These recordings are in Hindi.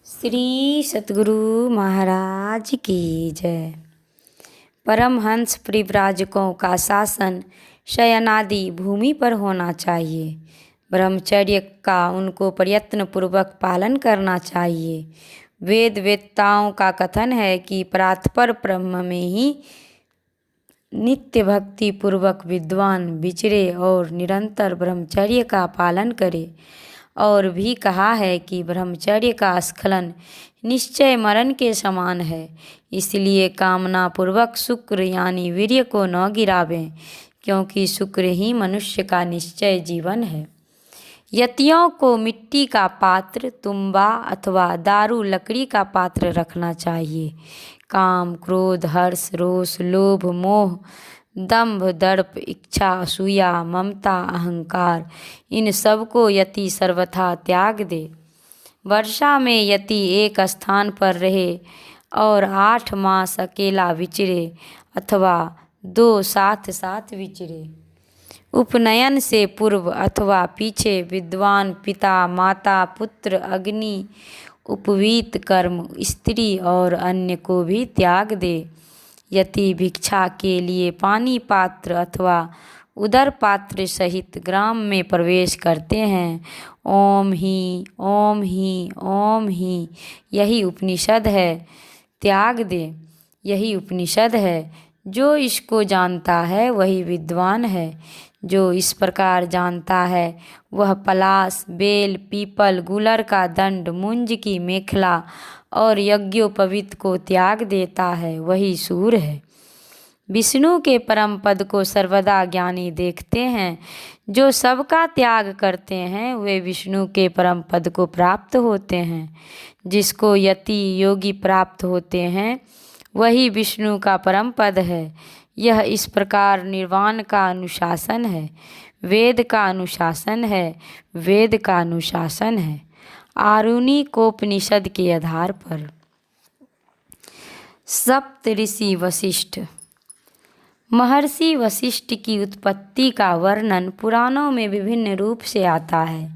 श्री सतगुरु महाराज की जय। परमहंस परिव्राजकों का शासन शयनादि भूमि पर होना चाहिए। ब्रह्मचर्य का उनको प्रयत्नपूर्वक पालन करना चाहिए। वेद वेत्ताओं का कथन है कि परात्पर ब्रह्म में ही नित्य भक्ति पूर्वक विद्वान विचरे और निरंतर ब्रह्मचर्य का पालन करे। और भी कहा है कि ब्रह्मचर्य का स्खलन निश्चय मरण के समान है, इसलिए कामना पूर्वक शुक्र यानी वीर्य को न गिरावें, क्योंकि शुक्र ही मनुष्य का निश्चय जीवन है। यतियों को मिट्टी का पात्र, तुम्बा अथवा दारू लकड़ी का पात्र रखना चाहिए। काम, क्रोध, हर्ष, रोष, लोभ, मोह, दंभ, दर्प, इच्छा, असूया, ममता, अहंकार, इन सब को यति सर्वथा त्याग दे। वर्षा में यति एक स्थान पर रहे और 8 मास अकेला विचरे अथवा 2 साथ साथ विचरे। उपनयन से पूर्व अथवा पीछे विद्वान पिता, माता, पुत्र, अग्नि, उपवीत कर्म, स्त्री और अन्य को भी त्याग दे। यति भिक्षा के लिए पानी पात्र अथवा उदर पात्र सहित ग्राम में प्रवेश करते हैं। ओम ही ओम ही ओम ही, यही उपनिषद है। त्याग दे, यही उपनिषद है। जो इसको जानता है वही विद्वान है। जो इस प्रकार जानता है वह पलाश, बेल, पीपल, गुलर का दंड, मुंज की मेखला और यज्ञोपवीत को त्याग देता है, वही सूर है। विष्णु के परम पद को सर्वदा ज्ञानी देखते हैं। जो सबका त्याग करते हैं वे विष्णु के परम पद को प्राप्त होते हैं। जिसको यति योगी प्राप्त होते हैं वही विष्णु का परम पद है। यह इस प्रकार निर्वाण का अनुशासन है, वेद का अनुशासन है, वेद का अनुशासन है। आरुणिकोपनिषद के आधार पर सप्त ऋषि वशिष्ठ। महर्षि वशिष्ठ की उत्पत्ति का वर्णन पुराणों में विभिन्न रूप से आता है।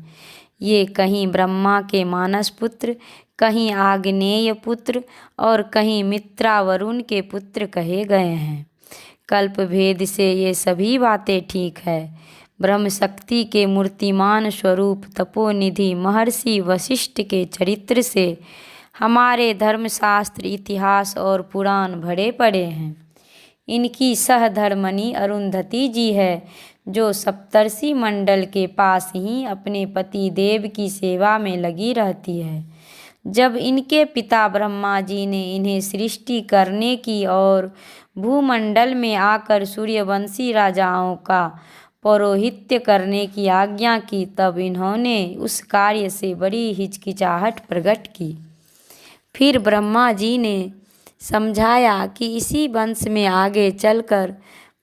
ये कहीं ब्रह्मा के मानस पुत्र, कहीं आग्नेय पुत्र और कहीं मित्रा वरुण के पुत्र कहे गए हैं। कल्प भेद से ये सभी बातें ठीक है। ब्रह्म शक्ति के मूर्तिमान स्वरूप तपोनिधि महर्षि वशिष्ठ के चरित्र से हमारे धर्मशास्त्र, इतिहास और पुराण भरे पड़े हैं। इनकी सहधर्मणि अरुंधति जी है, जो सप्तर्षि मंडल के पास ही अपने पति देव की सेवा में लगी रहती है। जब इनके पिता ब्रह्मा जी ने इन्हें सृष्टि करने की और भूमंडल में आकर सूर्यवंशी राजाओं का पौरोहित्य करने की आज्ञा की, तब इन्होंने उस कार्य से बड़ी हिचकिचाहट प्रकट की। फिर ब्रह्मा जी ने समझाया कि इसी वंश में आगे चलकर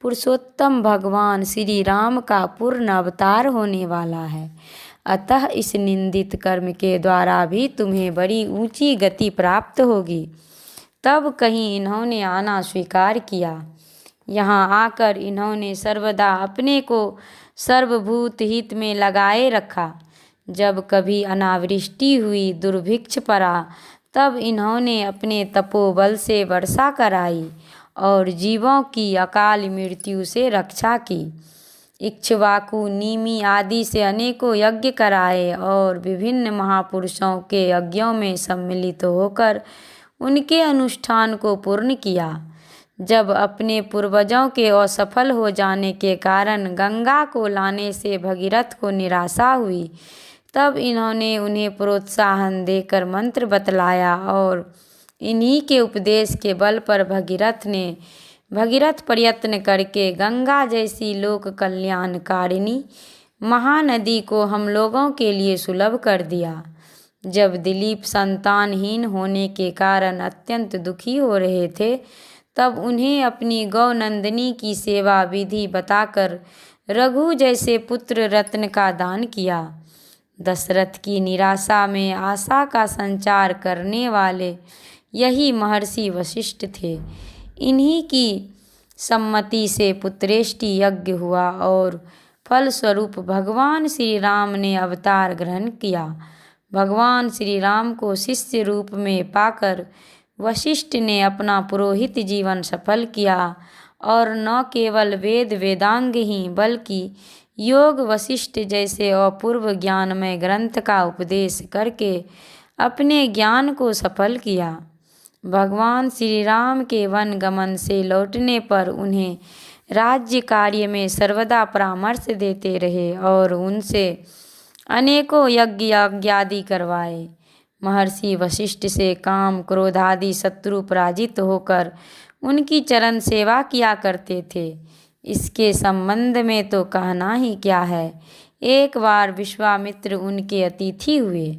पुरुषोत्तम भगवान श्री राम का पूर्ण अवतार होने वाला है। अतः इस निंदित कर्म के द्वारा भी तुम्हें बड़ी ऊंची गति प्राप्त होगी। तब कहीं इन्होंने आना स्वीकार किया। यहाँ आकर इन्होंने सर्वदा अपने को सर्वभूत हित में लगाए रखा। जब कभी अनावृष्टि हुई, दुर्भिक्ष पड़ा, तब इन्होंने अपने तपोबल से वर्षा कराई और जीवों की अकाल मृत्यु से रक्षा की। इक्ष्वाकु, नीमि आदि से अनेकों यज्ञ कराए और विभिन्न महापुरुषों के यज्ञों में सम्मिलित होकर उनके अनुष्ठान को पूर्ण किया। जब अपने पूर्वजों के असफल हो जाने के कारण गंगा को लाने से भगीरथ को निराशा हुई, तब इन्होंने उन्हें प्रोत्साहन देकर मंत्र बतलाया और इन्हीं के उपदेश के बल पर भगीरथ प्रयत्न करके गंगा जैसी लोक कल्याणकारिणी महानदी को हम लोगों के लिए सुलभ कर दिया। जब दिलीप संतानहीन होने के कारण अत्यंत दुखी हो रहे थे, तब उन्हें अपनी गौ नंदिनी की सेवा विधि बताकर रघु जैसे पुत्र रत्न का दान किया। दशरथ की निराशा में आशा का संचार करने वाले यही महर्षि वशिष्ठ थे। इन्हीं की सम्मति से पुत्रेष्टि यज्ञ हुआ और फलस्वरूप भगवान श्री राम ने अवतार ग्रहण किया। भगवान श्री राम को शिष्य रूप में पाकर वशिष्ठ ने अपना पुरोहित जीवन सफल किया और न केवल वेद वेदांग ही बल्कि योग वशिष्ठ जैसे अपूर्व ज्ञानमय ग्रंथ का उपदेश करके अपने ज्ञान को सफल किया। भगवान श्री राम के वन गमन से लौटने पर उन्हें राज्य कार्य में सर्वदा परामर्श देते रहे और उनसे अनेकों यज्ञ आदि करवाए। महर्षि वशिष्ठ से काम क्रोध आदि शत्रु पराजित होकर उनकी चरण सेवा किया करते थे। इसके संबंध में तो कहना ही क्या है। एक बार विश्वामित्र उनके अतिथि हुए।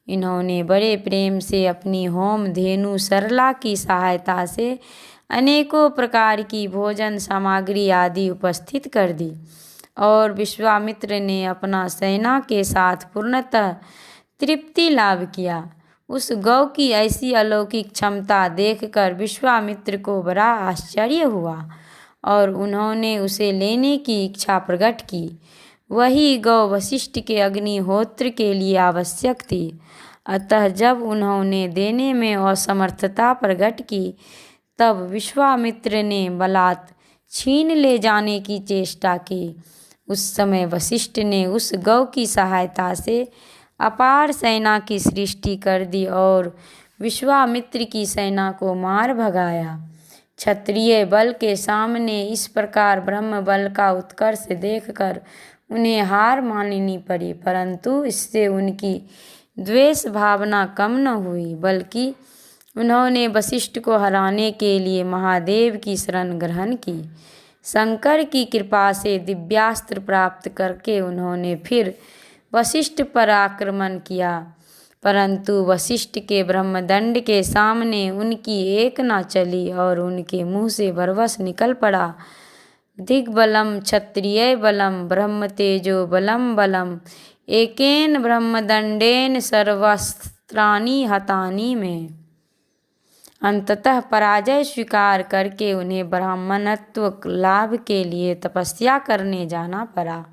इन्होंने बड़े प्रेम से अपनी होम धेनु सरला की सहायता से अनेकों प्रकार की भोजन सामग्री आदि उपस्थित कर दी और विश्वामित्र ने अपना सेना के साथ पूर्णतः तृप्ति लाभ किया। उस गौ की ऐसी अलौकिक क्षमता देखकर विश्वामित्र को बड़ा आश्चर्य हुआ और उन्होंने उसे लेने की इच्छा प्रकट की। वही गौ वशिष्ठ के अग्निहोत्र के लिए आवश्यक थी। अतः जब उन्होंने देने में असमर्थता प्रकट की तब विश्वामित्र ने बलात् छीन ले जाने की चेष्टा की। उस समय वशिष्ठ ने उस गौ की सहायता से अपार सेना की सृष्टि कर दी और विश्वामित्र की सेना को मार भगाया। क्षत्रिय बल के सामने इस प्रकार ब्रह्म बल का उत्कर्ष देखकर उन्हें हार माननी पड़ी, परंतु इससे उनकी द्वेष भावना कम न हुई, बल्कि उन्होंने वशिष्ठ को हराने के लिए महादेव की शरण ग्रहण की। शंकर की कृपा से दिव्यास्त्र प्राप्त करके उन्होंने फिर वशिष्ठ पर आक्रमण किया, परंतु वशिष्ठ के ब्रह्मदंड के सामने उनकी एक न चली और उनके मुंह से भरवश निकल पड़ा, दिग्बलम क्षत्रिय बलम ब्रह्म तेजो बलम बलम एकेन ब्रह्मदंडेन सर्वस्त्राणि हतानि में। अंततः पराजय स्वीकार करके उन्हें ब्राह्मणत्व लाभ के लिए तपस्या करने जाना पड़ा।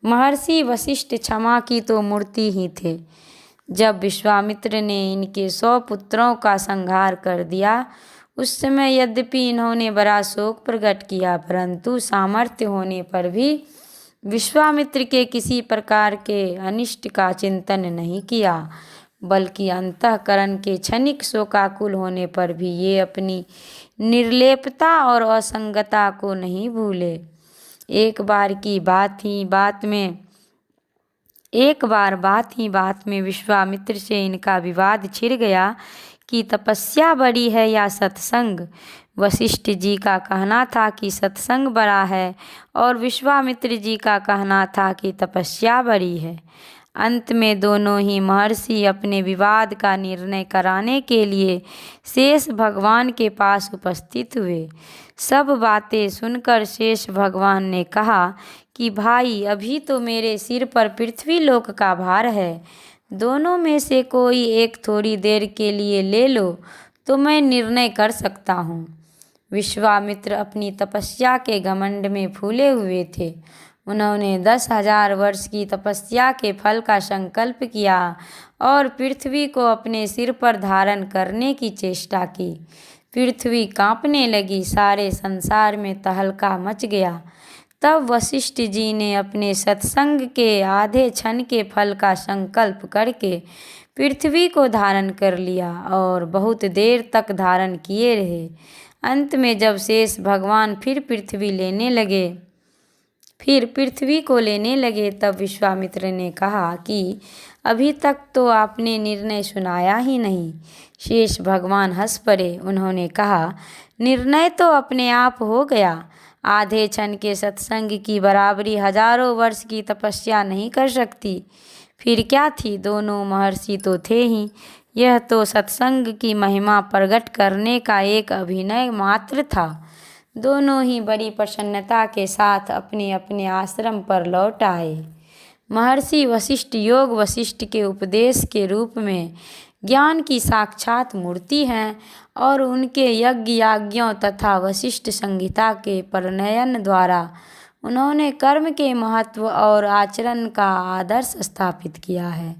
महर्षि वशिष्ठ क्षमा की तो मूर्ति ही थे। जब विश्वामित्र ने इनके 100 पुत्रों का संहार कर दिया उस समय यद्यपि इन्होंने बड़ा शोक प्रकट किया, परंतु सामर्थ्य होने पर भी विश्वामित्र के किसी प्रकार के अनिष्ट का चिंतन नहीं किया, बल्कि अंतःकरण के क्षणिक शोकाकुल होने पर भी ये अपनी निर्लेपता और असंगता को नहीं भूले। एक बार बात ही बात में विश्वामित्र से इनका विवाद छिड़ गया कि तपस्या बड़ी है या सत्संग। वशिष्ठ जी का कहना था कि सत्संग बड़ा है और विश्वामित्र जी का कहना था कि तपस्या बड़ी है। अंत में दोनों ही महर्षि अपने विवाद का निर्णय कराने के लिए शेष भगवान के पास उपस्थित हुए। सब बातें सुनकर शेष भगवान ने कहा कि भाई, अभी तो मेरे सिर पर पृथ्वी लोक का भार है, दोनों में से कोई एक थोड़ी देर के लिए ले लो तो मैं निर्णय कर सकता हूँ। विश्वामित्र अपनी तपस्या के घमंड में फूले हुए थे। उन्होंने 10,000 वर्ष की तपस्या के फल का संकल्प किया और पृथ्वी को अपने सिर पर धारण करने की चेष्टा की। पृथ्वी कांपने लगी, सारे संसार में तहलका मच गया। तब वशिष्ठ जी ने अपने सत्संग के आधे क्षण के फल का संकल्प करके पृथ्वी को धारण कर लिया और बहुत देर तक धारण किए रहे। अंत में जब शेष भगवान फिर पृथ्वी को लेने लगे तब विश्वामित्र ने कहा कि अभी तक तो आपने निर्णय सुनाया ही नहीं। शेष भगवान हंस पड़े। उन्होंने कहा, निर्णय तो अपने आप हो गया। आधे क्षण के सत्संग की बराबरी हजारों वर्ष की तपस्या नहीं कर सकती। फिर क्या थी, दोनों महर्षि तो थे ही। यह तो सत्संग की महिमा प्रकट करने का एक अभिनय मात्र था। दोनों ही बड़ी प्रसन्नता के साथ अपने अपने आश्रम पर लौट आए। महर्षि वशिष्ठ योग वशिष्ठ के उपदेश के रूप में ज्ञान की साक्षात मूर्ति हैं और उनके यज्ञ याज्ञों तथा वशिष्ठ संहिता के प्रणयन द्वारा उन्होंने कर्म के महत्व और आचरण का आदर्श स्थापित किया है।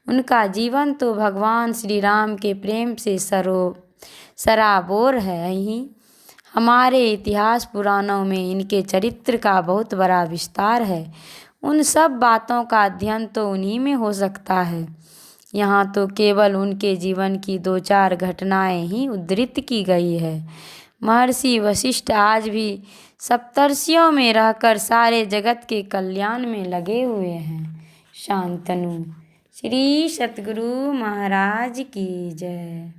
उनका जीवन तो भगवान श्री राम के प्रेम से सराबोर है ही। हमारे इतिहास पुराणों में इनके चरित्र का बहुत बड़ा विस्तार है। उन सब बातों का अध्ययन तो उन्हीं में हो सकता है। यहाँ तो केवल उनके जीवन की 2-4 घटनाएं ही उद्धृत की गई है। महर्षि वशिष्ठ आज भी सप्तर्षियों में रहकर सारे जगत के कल्याण में लगे हुए हैं। शांतनु। श्री सतगुरु महाराज की जय।